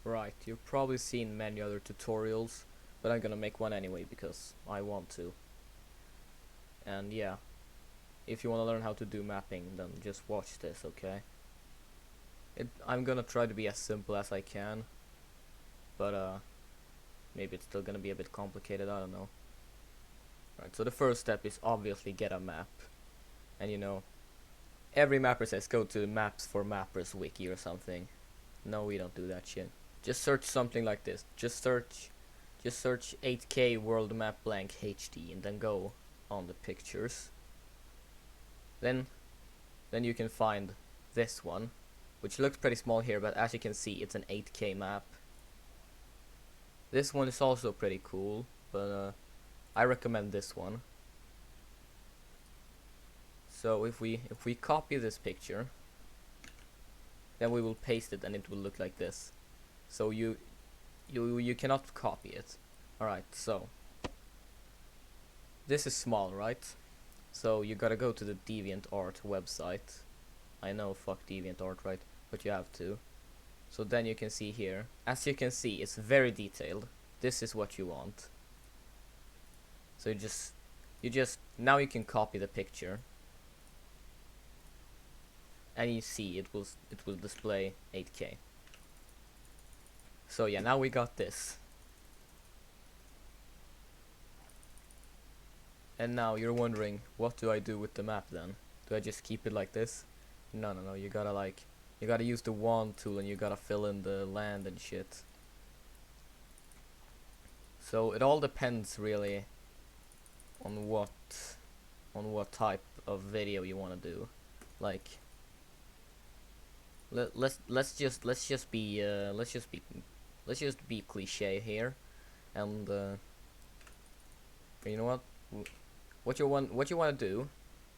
Right, you've probably seen many other tutorials, but I'm gonna make one anyway because I want to. And yeah, if you want to learn how to do mapping, then just watch this, okay? I'm gonna try to be as simple as I can, but maybe it's still gonna be a bit complicated, I don't know. Right, so the first step is obviously get a map. And you know, every mapper says go to Maps for Mappers wiki or something. No, we don't do that shit. Just search something like this. Just search 8K world map blank HD and then go on the pictures. Then you can find this one, which looks pretty small here, but as you can see, it's an 8K map. This one is also pretty cool, but I recommend this one. So if we copy this picture, then we will paste it and it will look like this. So you cannot copy it. Alright, so this is small, right? So you gotta go to the DeviantArt website. I know, fuck DeviantArt, right? But you have to. So then you can see here. As you can see, it's very detailed. This is what you want. So you just now you can copy the picture. And you see it will display 8K. So yeah, now we got this. And now you're wondering, what do I do with the map then? Do I just keep it like this? No, you gotta use the wand tool and you gotta fill in the land and shit. So it all depends really on what type of video you want to do. Like let's just be cliche here, and you know what? What you want to do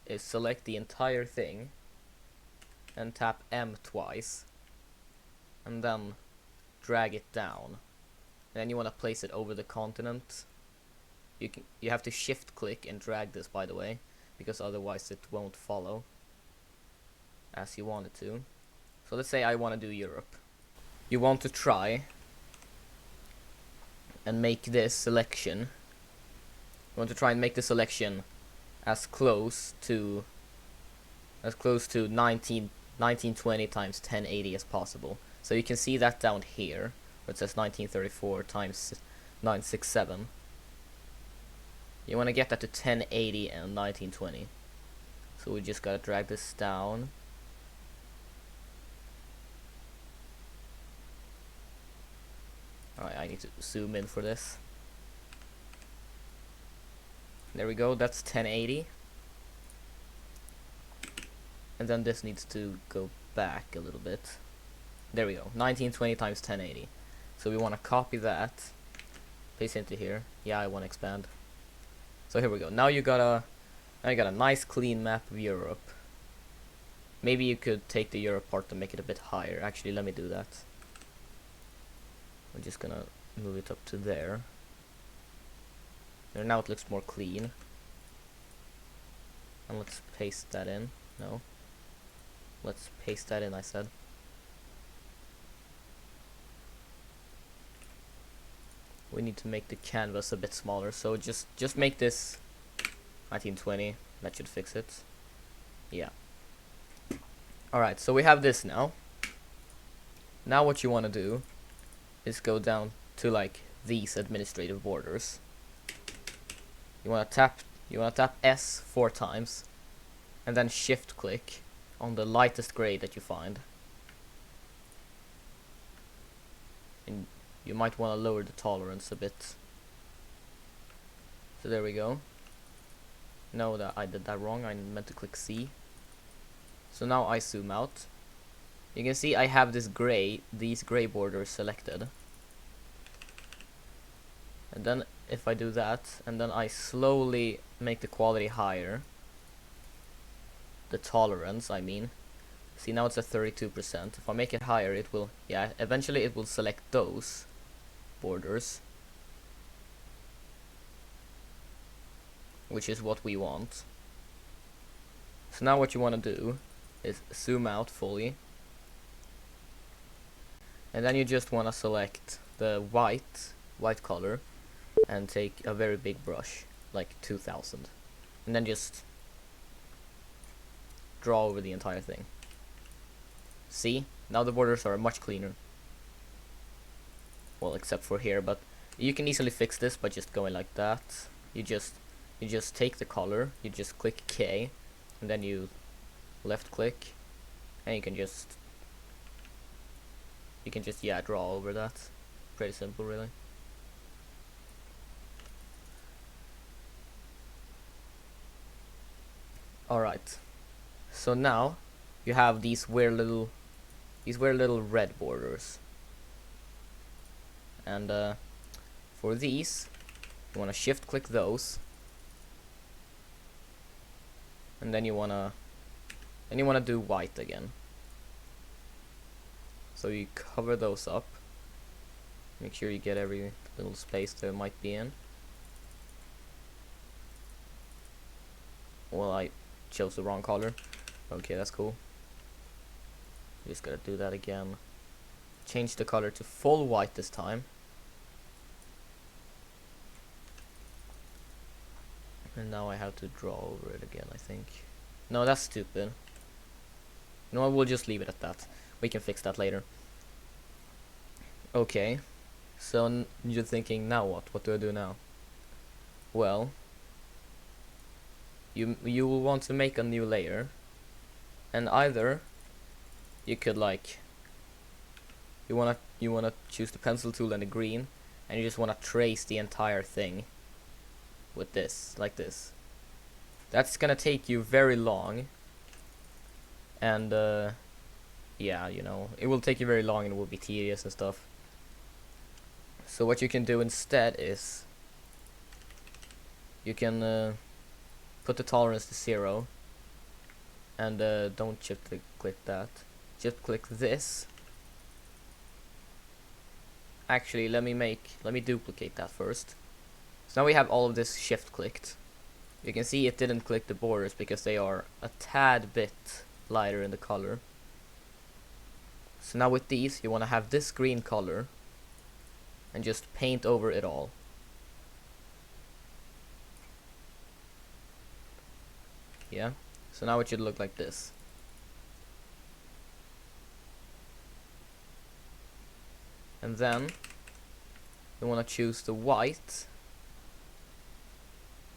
is select the entire thing and tap M twice, and then drag it down. And then you want to place it over the continent. You have to shift click and drag this, by the way, because otherwise it won't follow as you want it to. So let's say I want to do Europe. You want to try and make this selection. You want to try and make the selection as close to 1920 times 1080 as possible. So you can see that down here where it says 1934 times 967. You want to get that to 1080 and 1920. So we just gotta drag this down. Alright, I need to zoom in for this. There we go, that's 1080. And then this needs to go back a little bit. There we go, 1920 times 1080. So we want to copy that, paste into here. Yeah, I want to expand. So here we go. Now you got a nice clean map of Europe. Maybe you could take the Europe part to make it a bit higher. Actually, let me do that. I'm just gonna move it up to there. And now it looks more clean. And let's paste that in. No. Let's paste that in, I said. We need to make the canvas a bit smaller, so just make this 1920. That should fix it. Yeah. Alright, so we have this now. Now what you want to do is go down to like these administrative borders. You want to tap S 4 times and then shift click on the lightest gray that you find. And you might want to lower the tolerance a bit. So there we go. No, that I did that wrong. I meant to click C. So now I zoom out. You can see I have these gray borders selected. And then if I do that, and then I slowly make the quality higher, the tolerance, I mean. See, now it's at 32%. If I make it higher, it will, yeah, eventually it will select those borders, which is what we want. So now what you want to do is zoom out fully, And then you just want to select the white color and take a very big brush, like 2000, and then just draw over the entire thing. See? Now the borders are much cleaner. Well, except for here, but you can easily fix this by just going like that. You just take the color, you just click K, and then you left click, and you can just yeah, draw over that. Pretty simple, really. Alright, so now you have these weird little red borders, and for these you want to shift click those, and then you want to do white again. So you cover those up, make sure you get every little space there might be in. Well, I chose the wrong color. Okay, that's cool. Just gotta do that again. Change the color to full white this time. And now I have to draw over it again, I think. No, that's stupid. No, we'll just leave it at that. We can fix that later. Okay. So you're thinking, now what? What do I do now? Well, you will want to make a new layer, and either you could like you wanna choose the pencil tool and the green, and you just wanna trace the entire thing with this, like this. That's gonna take you very long, and yeah, you know, it will take you very long and it will be tedious and stuff. So what you can do instead is you can put the tolerance to 0, and don't shift click that. Just click this. Actually, let me duplicate that first. So now we have all of this shift clicked. You can see it didn't click the borders because they are a tad bit lighter in the color. So now with these, you want to have this green color and just paint over it all. Yeah, so now it should look like this. And then you want to choose the white.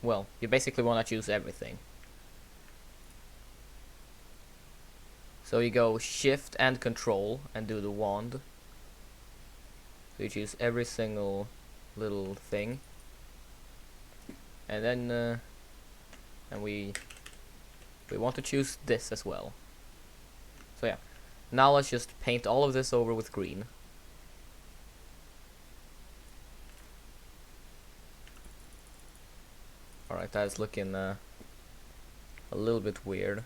Well, you basically want to choose everything. So you go shift and control and do the wand. So you choose every single little thing. And then and we want to choose this as well. So yeah, now let's just paint all of this over with green. Alright, that is looking a little bit weird.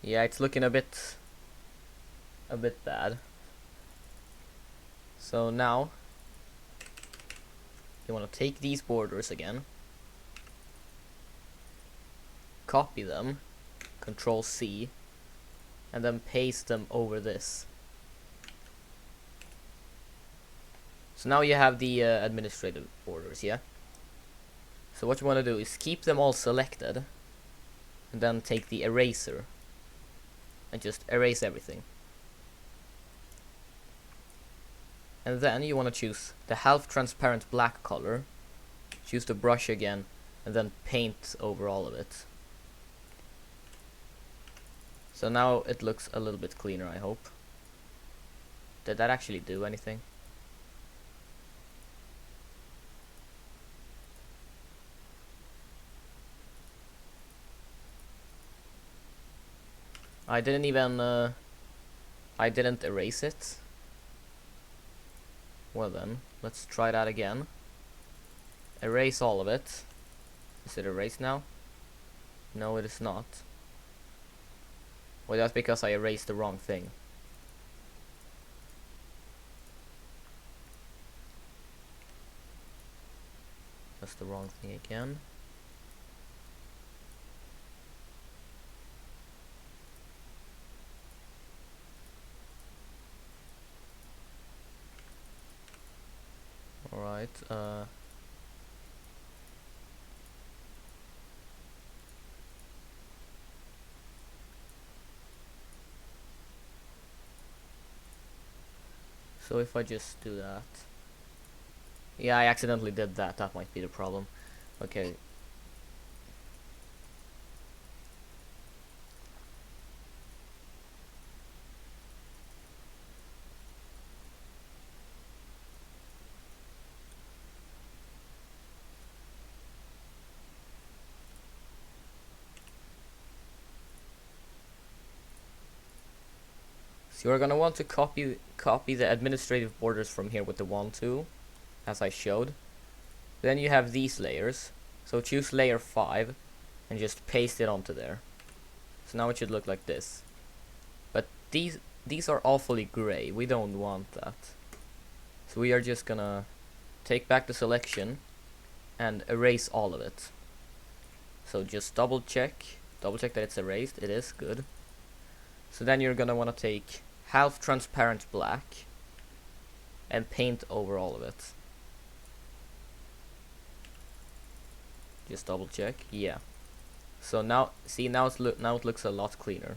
Yeah, it's looking a bit bad. So now you want to take these borders again, copy them, Control C, and then paste them over this. So now you have the administrative borders, yeah? So what you want to do is keep them all selected, and then take the eraser and just erase everything. And then you want to choose the half transparent black color, choose the brush again, and then paint over all of it. So now it looks a little bit cleaner, I hope. Did that actually do anything? I didn't even I didn't erase it. Well then, let's try that again. Erase all of it. Is it erased now? No, it is not. Well, that's because I erased the wrong thing. That's the wrong thing again. Right. So if I just do that. Yeah, I accidentally did that. That might be the problem. Okay. So you're gonna want to copy the administrative borders from here with the wand tool, as I showed. Then you have these layers. So choose layer 5 and just paste it onto there. So now it should look like this. But these are awfully gray. We don't want that. So we are just gonna take back the selection and erase all of it. So just double check that it's erased. It is good. So then you're gonna want to take half transparent black and paint over all of it. Just double check. Yeah. So now, see, now it looks a lot cleaner.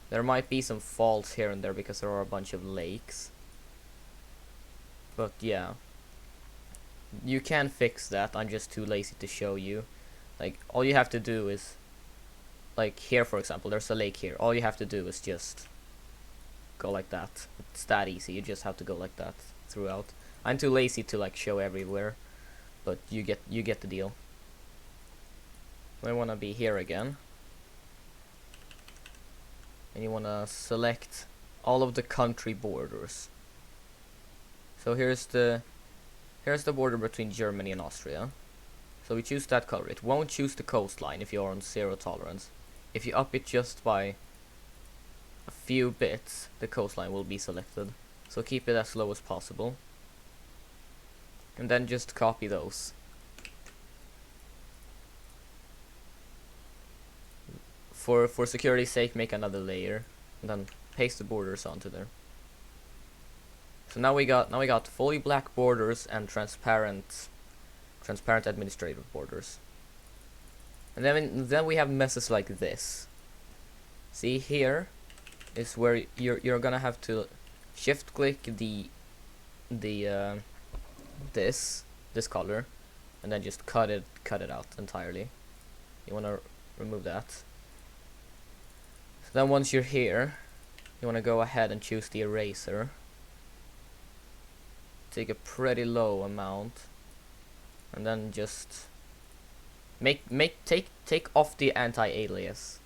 There might be some faults here and there because there are a bunch of lakes. But yeah, you can fix that. I'm just too lazy to show you. Like, all you have to do is, like here for example, there's a lake here. All you have to do is just go like that. It's that easy. You just have to go like that throughout. I'm too lazy to like show everywhere, but you get the deal. I want to be here again, and you want to select all of the country borders. So here's the border between Germany and Austria. So we choose that color. It won't choose the coastline if you're on 0 tolerance. If you up it just by a few bits, the coastline will be selected. So keep it as low as possible. And then just copy those. For security's sake, make another layer and then paste the borders onto there. So now we got fully black borders and transparent administrative borders. And then we have messes like this. See, here is where you're gonna have to shift click this color and then just cut it out entirely. You wanna remove that. So then once you're here, you wanna go ahead and choose the eraser. Take a pretty low amount and then just take off the anti-alias.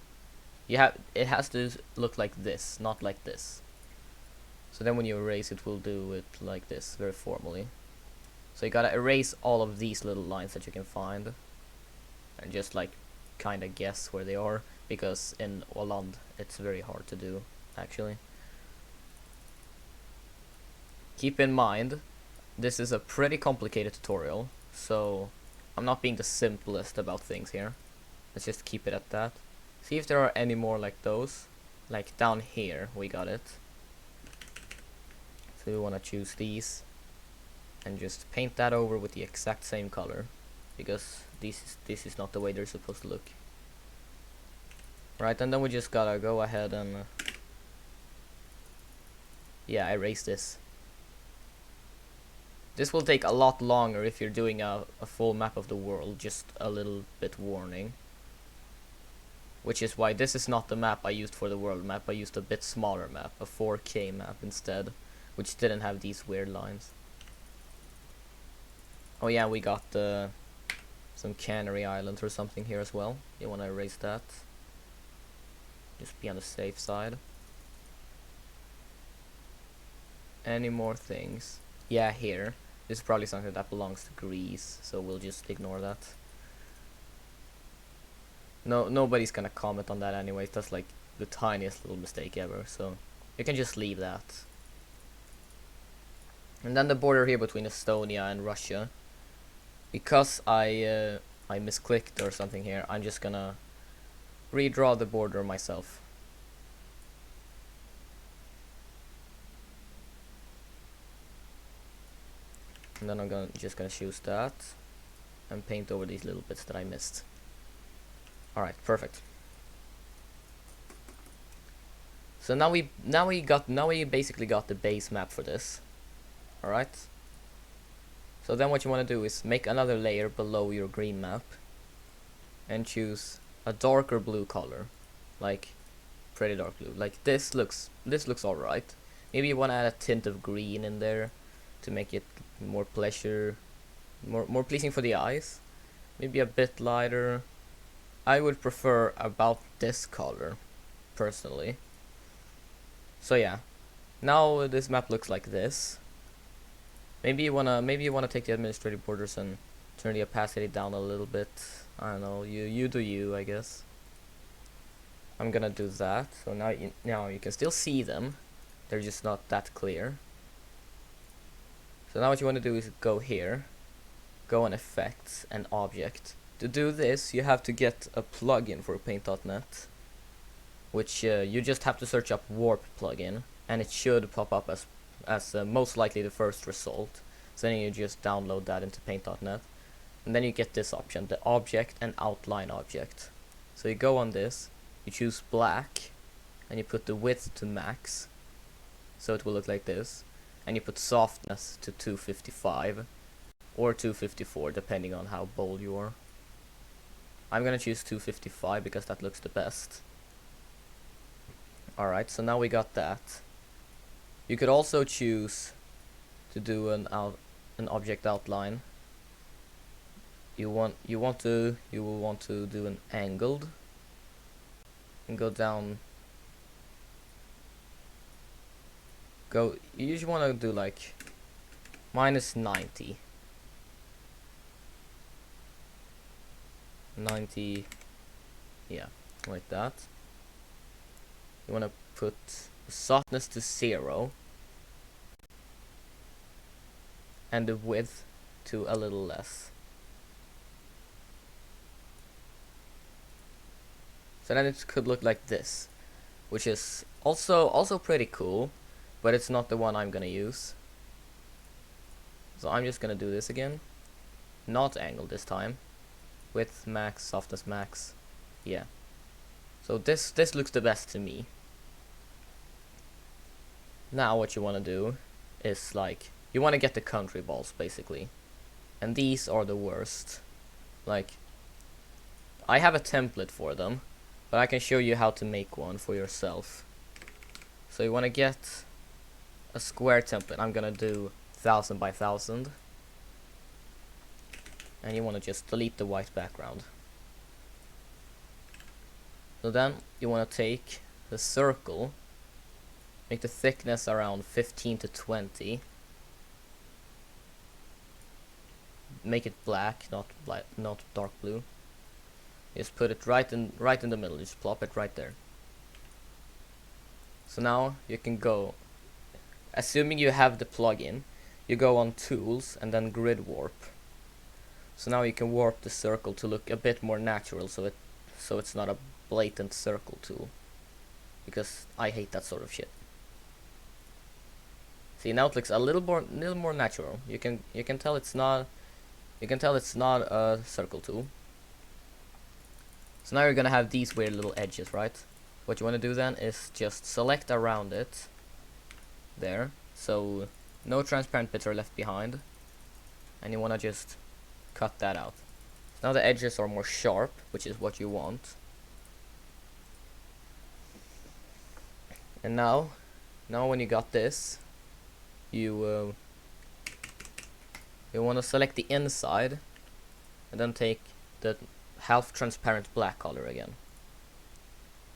It has to look like this, not like this. So then when you erase it, we'll do it like this, very formally. So you gotta erase all of these little lines that you can find and just like kinda guess where they are, because in Holland it's very hard to do actually. Keep in mind, this is a pretty complicated tutorial, so I'm not being the simplest about things here. Let's just keep it at that. See if there are any more like those. Like down here, we got it. So we want to choose these and just paint that over with the exact same color, because this is not the way they're supposed to look. Right, and then we just gotta go ahead and yeah, erase this. This will take a lot longer if you're doing a full map of the world, just a little bit warning. Which is why this is not the map I used for the world map. I used a bit smaller map, a 4K map instead, which didn't have these weird lines. Oh yeah, we got some Canary Islands or something here as well. You want to erase that. Just be on the safe side. Any more things? Yeah, here. This is probably something that belongs to Greece, so we'll just ignore that. Nobody's gonna comment on that anyways. That's like the tiniest little mistake ever, so you can just leave that. And then the border here between Estonia and Russia. Because I misclicked or something here, I'm just gonna redraw the border myself. And then I'm just gonna choose that and paint over these little bits that I missed. Alright, perfect. So now we basically got the base map for this. Alright. So then what you want to do is make another layer below your green map and choose a darker blue color, like pretty dark blue. Like this looks alright. Maybe you want to add a tint of green in there to make it more more pleasing for the eyes. Maybe a bit lighter. I would prefer about this color personally. So yeah, now this map looks like this. Maybe you wanna take the administrative borders and turn the opacity down a little bit. I don't know. You do you, I guess. I'm gonna do that. So now you can still see them. They're just not that clear. So now what you want to do is go here, go on effects and object. To do this, you have to get a plugin for paint.net, which you just have to search up warp plugin, and it should pop up as most likely the first result. So then you just download that into paint.net, and then you get this option, the object and outline object. So you go on this, you choose black, and you put the width to max, so it will look like this, and you put softness to 255 or 254 depending on how bold you are. I'm gonna choose 255 because that looks the best. Alright, so now we got that. You could also choose to do an object outline. You will want to do an angled and go down. You usually want to do like -90. 90, yeah, like that. You want to put softness to 0 and the width to a little less. So then it could look like this, which is also pretty cool, but it's not the one I'm gonna use. So I'm just gonna do this again, not angle this time. Width max, softness max, yeah. So this looks the best to me. Now what you want to do is like you want to get the country balls basically, and these are the worst. Like I have a template for them, but I can show you how to make one for yourself. So you want to get a square template. I'm gonna do 1000 by 1000. And you want to just delete the white background. So then you want to take the circle, make the thickness around 15 to 20, make it black, not dark blue. Just put it right in the middle. Just plop it right there. So now you can go, assuming you have the plugin, you go on tools and then grid warp. So now you can warp the circle to look a bit more natural, so it's not a blatant circle tool, because I hate that sort of shit. See, now it looks a little more natural. You can tell it's not a circle tool. So now you're gonna have these weird little edges, right? What you want to do then is just select around it there, so no transparent bits are left behind, and you want to just cut that out. Now the edges are more sharp, which is what you want. And now when you got this, you want to select the inside and then take the half transparent black color again.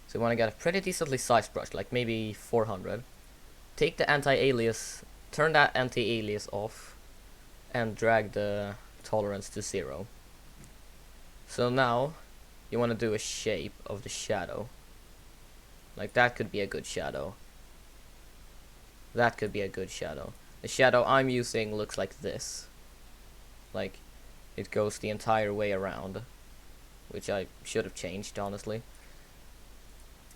So you want to get a pretty decently sized brush, like maybe 400. Take the anti-alias, turn that anti-alias off, and drag the tolerance to 0. So now you want to do a shape of the shadow. Like that could be a good shadow. That could be a good shadow. The shadow I'm using looks like this. Like it goes the entire way around, which I should have changed, honestly.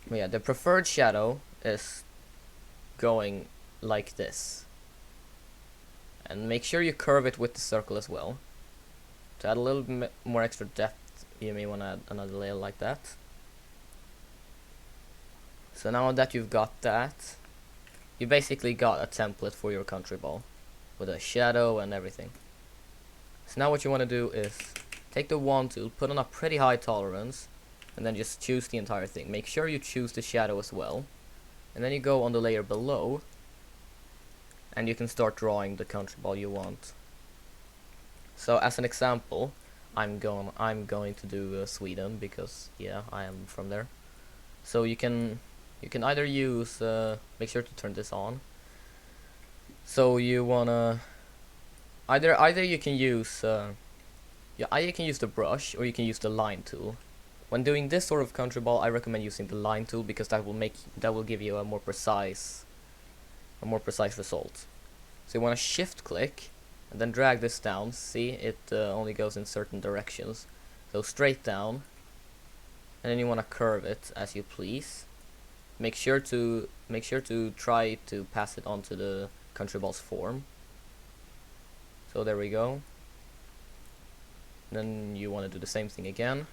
But yeah, the preferred shadow is going like this. And make sure you curve it with the circle as well. To add a little bit more extra depth, you may want to add another layer like that. So now that you've got that, you basically got a template for your country ball with a shadow and everything. So now what you want to do is take the wand tool, put on a pretty high tolerance, and then just choose the entire thing. Make sure you choose the shadow as well, and then you go on the layer below, and you can start drawing the country ball you want. So as an example, I'm going to do Sweden, because yeah, I am from there. So you can either use make sure to turn this on. So you wanna either you can use either you can use the brush, or you can use the line tool. When doing this sort of country ball, I recommend using the line tool, because that will give you a more precise result. So you want to shift click and then drag this down. See, it only goes in certain directions. So straight down, and then you want to curve it as you please. Make sure to try to pass it onto the country ball's form. So there we go. Then you want to do the same thing again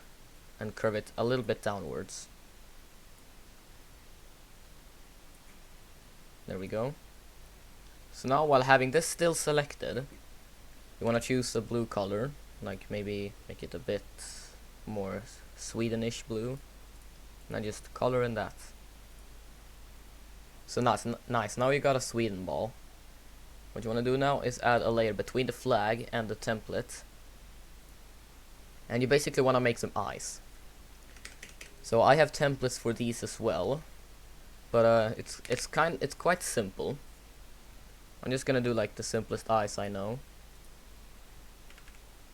and curve it a little bit downwards. There we go. So now, while having this still selected, you want to choose a blue color, like maybe make it a bit more Swedish blue, and then just color in that. So nice. Now you got a Sweden ball. What you want to do now is add a layer between the flag and the template, and you basically want to make some eyes. So I have templates for these as well, but it's quite simple. I'm just gonna do like the simplest eyes I know.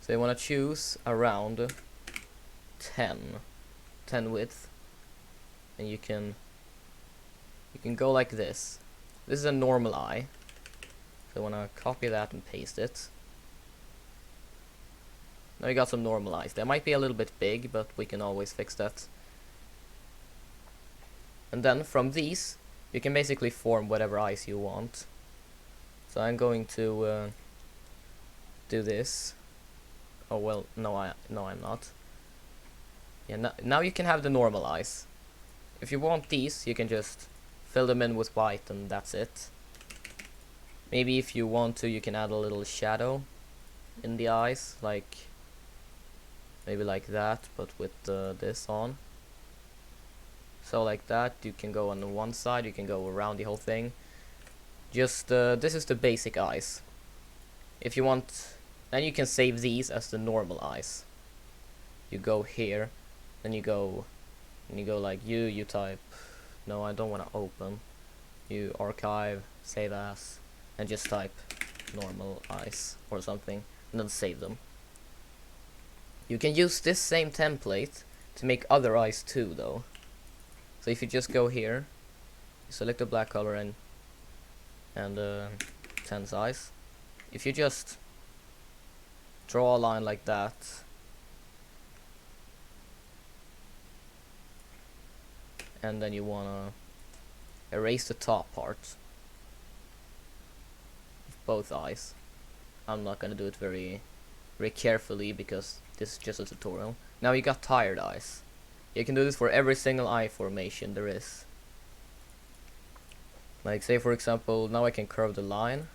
So you want to choose around 10 width, and you can go like this. This is a normal eye. So I want to copy that and paste it. Now you got some normal eyes. They might be a little bit big, but we can always fix that. And then from these, you can basically form whatever eyes you want. So I'm going to do this. Oh well, no I'm not. Yeah, now you can have the normal eyes. If you want these, you can just fill them in with white, and that's it. Maybe if you want to, you can add a little shadow in the eyes, like maybe like that, but with this on. So like that, you can go on the one side, you can go around the whole thing. Just this is the basic eyes. If you want, then you can save these as the normal eyes. You go here, then you go like you type. No, I don't want to open. You archive, save as, and just type normal eyes or something, and then save them. You can use this same template to make other eyes too, though. So if you just go here, you select the black color and 10 eyes. If you just draw a line like that, and then you wanna erase the top part of both eyes. I'm not gonna do it very carefully, because this is just a tutorial. Now you got tired eyes. You can do this for every single eye formation there is. Like, say for example, now I can curve the line,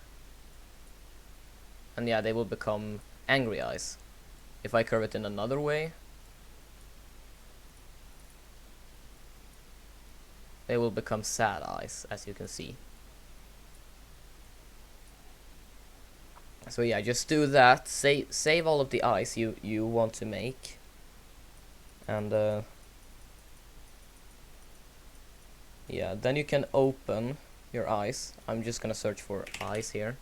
and yeah, they will become angry eyes. If I curve it in another way, they will become sad eyes, as you can see. So yeah, just do that. Save all of the eyes you want to make, and yeah, then you can open your eyes. I'm just gonna search for eyes here,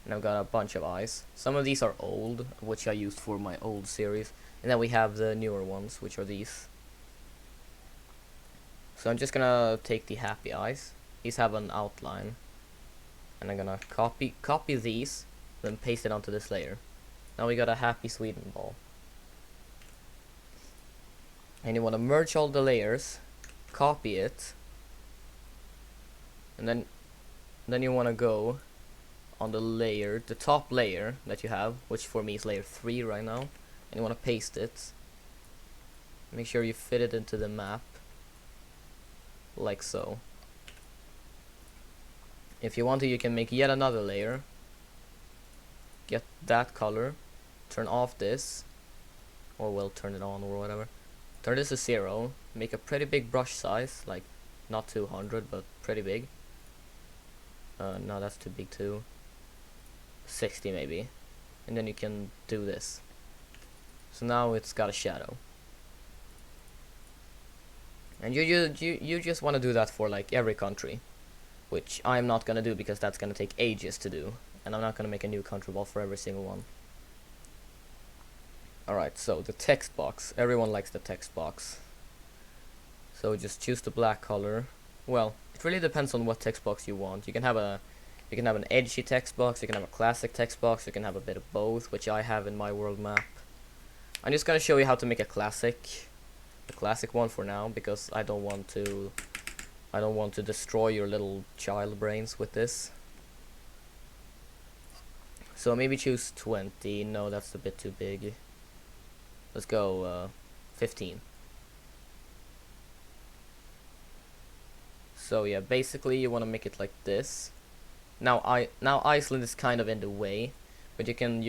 and I've got a bunch of eyes. Some of these are old, which I used for my old series, and then we have the newer ones, which are these. So I'm just gonna take the happy eyes. These have an outline, and I'm gonna copy these, then paste it onto this layer. Now we got a happy Sweden ball. And you want to merge all the layers, copy it, and then you want to go on the layer, the top layer that you have, which for me is layer 3 right now, and you want to paste it. Make sure you fit it into the map, like so. If you want to, you can make yet another layer, get that color, turn off this, or we'll turn it on or whatever. Turn this to 0, make a pretty big brush size, like not 200 but pretty big. No, that's too big too. 60 maybe, and then you can do this. So now it's got a shadow, and you just want to do that for like every country, which I'm not gonna do because that's gonna take ages to do, and I'm not gonna make a new country ball for every single one. Alright, so the text box. Everyone likes the text box. So just choose the black color. Well, it really depends on what text box you want. You can have an edgy text box, you can have a classic text box, you can have a bit of both, which I have in my world map. I'm just gonna show you how to make a classic one for now, because I don't want to destroy your little child brains with this. So maybe choose 20. No, that's a bit too big. Let's go 15. So yeah, basically you want to make it like this. Now Iceland is kind of in the way, but you can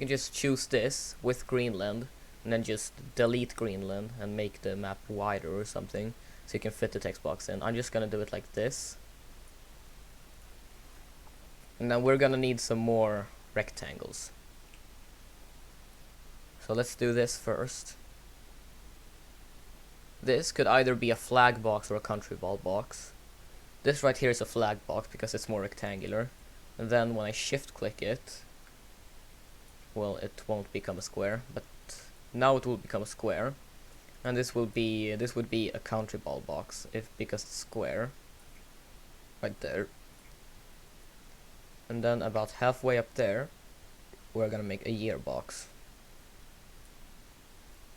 just choose this with Greenland, and then just delete Greenland and make the map wider or something, so you can fit the text box in. I'm just gonna do it like this, and then we're gonna need some more rectangles. So let's do this first. This could either be a flag box or a country ball box. This right here is a flag box because it's more rectangular, and then when I shift click it, well, it won't become a square, but now it will become a square, and this would be a country ball box because it's square right there. And then about halfway up there, we're gonna make a year box.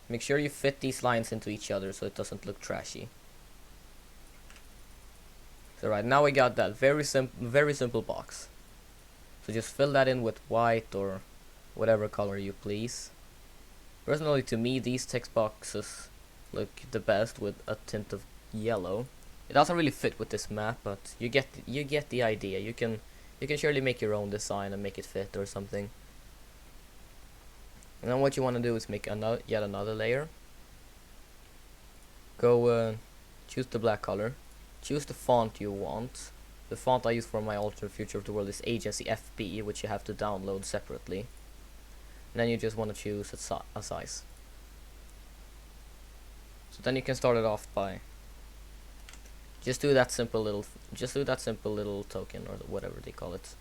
Make sure you fit these lines into each other so it doesn't look trashy. So right now we got that very simple box. So just fill that in with white or whatever color you please. Personally, to me, these text boxes look the best with a tint of yellow. It doesn't really fit with this map, but you get the idea. You can surely make your own design and make it fit or something. And then what you want to do is make yet another layer. Go choose the black color. Choose the font you want. The font I use for my alternate future of the world is Agency FB, which you have to download separately. And then you just want to choose a size. So then you can start it off by just do that simple little token or whatever they call it,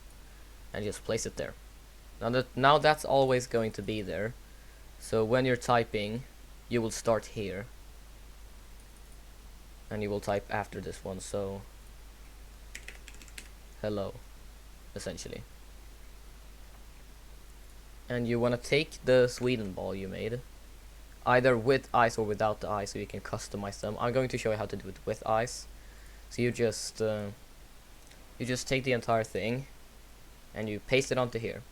and just place it there. Now that's always going to be there. So when you're typing, you will start here, and you will type after this one. So hello, essentially. And you want to take the Sweden ball you made, either with eyes or without the eyes, so you can customize them. I'm going to show you how to do it with eyes. So you just take the entire thing and you paste it onto here.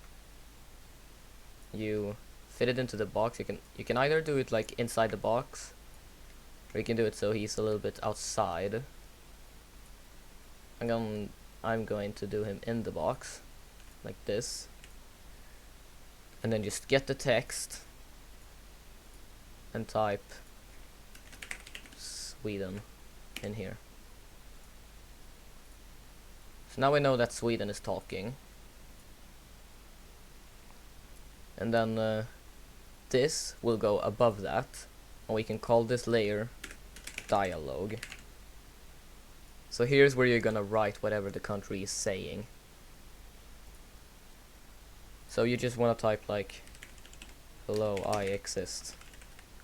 You fit it into the box. You can either do it like inside the box, or you can do it so he's a little bit outside. I'm going to do him in the box like this, and then just get the text and type Sweden in here. So now we know that Sweden is talking. And then this will go above that, and we can call this layer dialogue. So here's where you're gonna write whatever the country is saying. So you just want to type like hello, I exist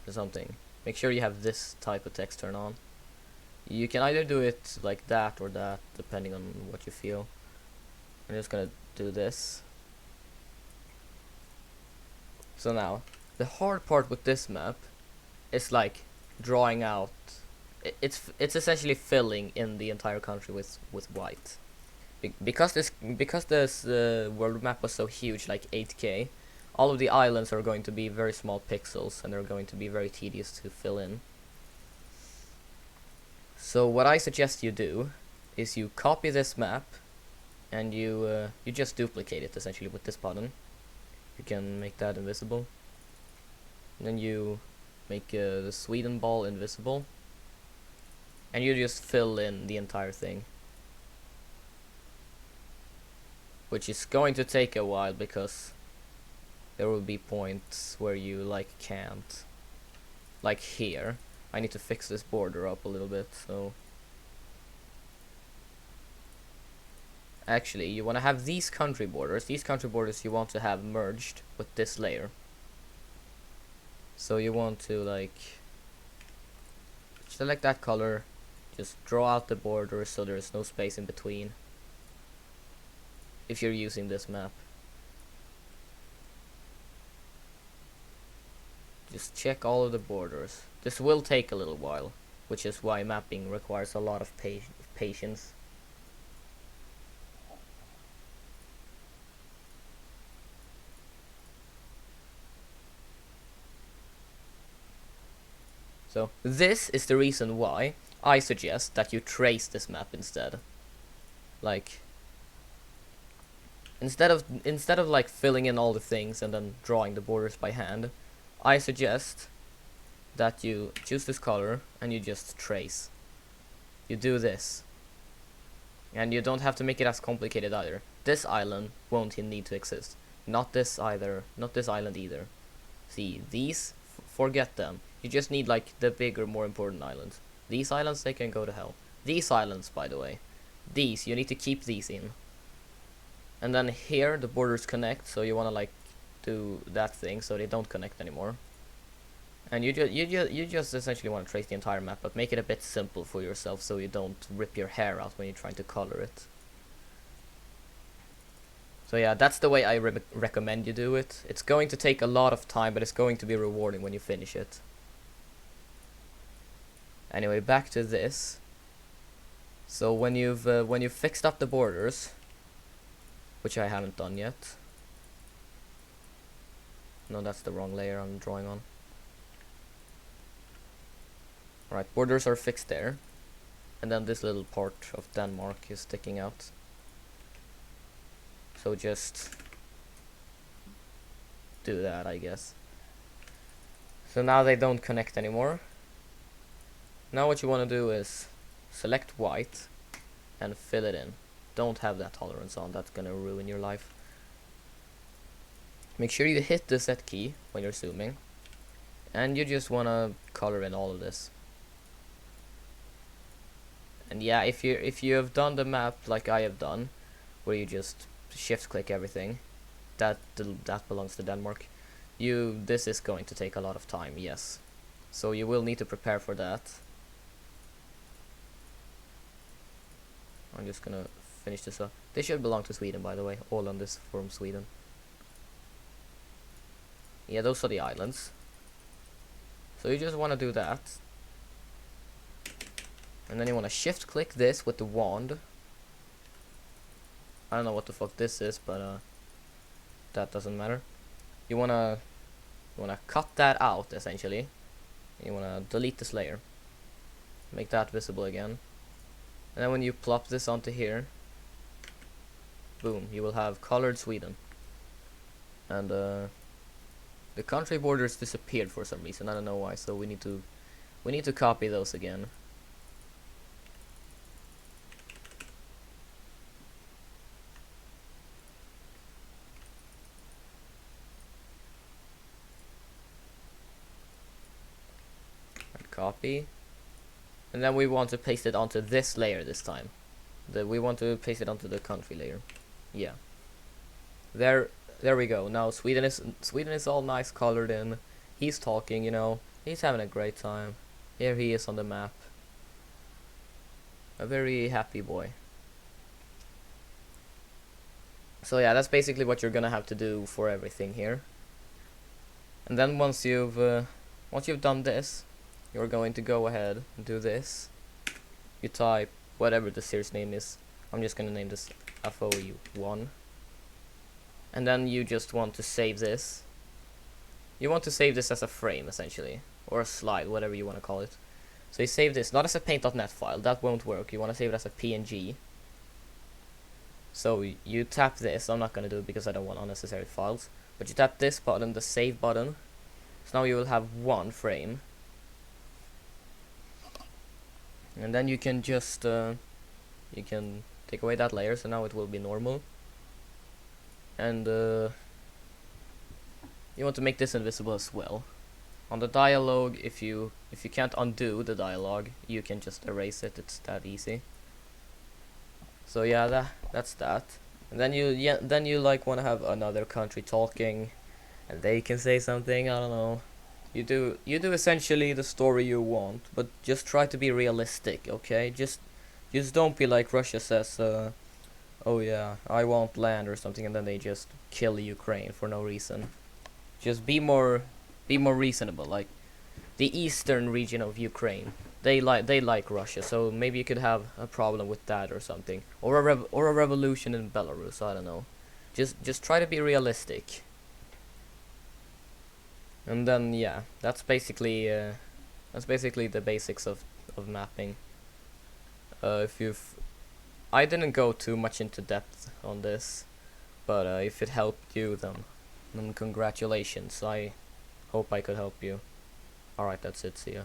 or something. Make sure you have this type of text turned on. You can either do it like that or that, depending on what you feel. I'm just gonna do this. So now, the hard part with this map is like drawing out. It's essentially filling in the entire country with white, Because this world map was so huge, like 8K, all of the islands are going to be very small pixels, and they're going to be very tedious to fill in. So what I suggest you do is you copy this map, and you just duplicate it essentially with this button. You can make that invisible. And then you make the Sweden ball invisible, and you just fill in the entire thing, which is going to take a while because there will be points where you like can't, like here. I need to fix this border up a little bit. So actually you want to have these country borders you want to have merged with this layer. So you want to like select that color, just draw out the border so there's no space in between if you're using this map. Just check all of the borders. This will take a little while, which is why mapping requires a lot of patience. So this is the reason why I suggest that you trace this map instead. Like instead of like filling in all the things and then drawing the borders by hand, I suggest that you choose this color and you just trace. You do this. And you don't have to make it as complicated either. This island won't need to exist. Not this either. Not this island either. See, these, forget them. You just need like the bigger, more important islands. These islands, they can go to hell. These islands, by the way, these, you need to keep these in. And then here the borders connect, so you want to like do that thing so they don't connect anymore. And you just essentially want to trace the entire map, but make it a bit simple for yourself so you don't rip your hair out when you're trying to color it. So yeah, that's the way I recommend you do it. It's going to take a lot of time, but it's going to be rewarding when you finish it. Anyway, back to this. So when you've fixed up the borders, which I haven't done yet. No, that's the wrong layer I'm drawing on. Alright, borders are fixed there. And then this little part of Denmark is sticking out. So just do that, I guess. So now they don't connect anymore. Now what you want to do is select white and fill it in. Don't have that tolerance on, that's gonna ruin your life. Make sure you hit the set key when you're zooming, and you just wanna color in all of this. And yeah, if you have done the map like I have done, where you just shift click everything, that belongs to Denmark. This is going to take a lot of time, yes. So you will need to prepare for that. I'm just gonna finish this up. They should belong to Sweden, by the way. All on this from Sweden. Yeah, those are the islands. So you just want to do that. And then you want to shift click this with the wand. I don't know what the fuck this is, but that doesn't matter. You wanna cut that out essentially. You wanna delete this layer. Make that visible again. And then when you plop this onto here, boom, you will have colored Sweden. And the country borders disappeared for some reason. I don't know why. So we need to copy those again. And copy. And then we want to paste it onto this layer this time. We want to paste it onto the country layer. Yeah. There we go. Now Sweden is all nice colored in. He's talking, you know. He's having a great time. Here he is on the map. A very happy boy. So yeah, that's basically what you're gonna have to do for everything here. And then once you've done this, you're going to go ahead and do this. You type whatever the series name is. I'm just gonna name this FOE1, and then you just want to save this. You want to save this as a frame essentially, or a slide, whatever you want to call it. So you save this not as a paint.net file, that won't work. You want to save it as a PNG. So you tap this. I'm not gonna do it because I don't want unnecessary files, but you tap this button, the save button. So now you will have one frame, and then you can just you can take away that layer, so now it will be normal. And you want to make this invisible as well. On the dialogue, if you can't undo the dialogue, you can just erase it. It's that easy. So yeah, that's that. And then you like want to have another country talking, and they can say something. I don't know. You do essentially the story you want, but just try to be realistic, okay? Just don't be like Russia says, oh yeah, I want land or something, and then they just kill Ukraine for no reason. Just be more reasonable. Like the eastern region of Ukraine, they like Russia, so maybe you could have a problem with that or something, or a revolution in Belarus. I don't know. Just try to be realistic. And then yeah, that's basically the basics of mapping. I didn't go too much into depth on this, but if it helped you, then congratulations. I hope I could help you. Alright, that's it. See ya.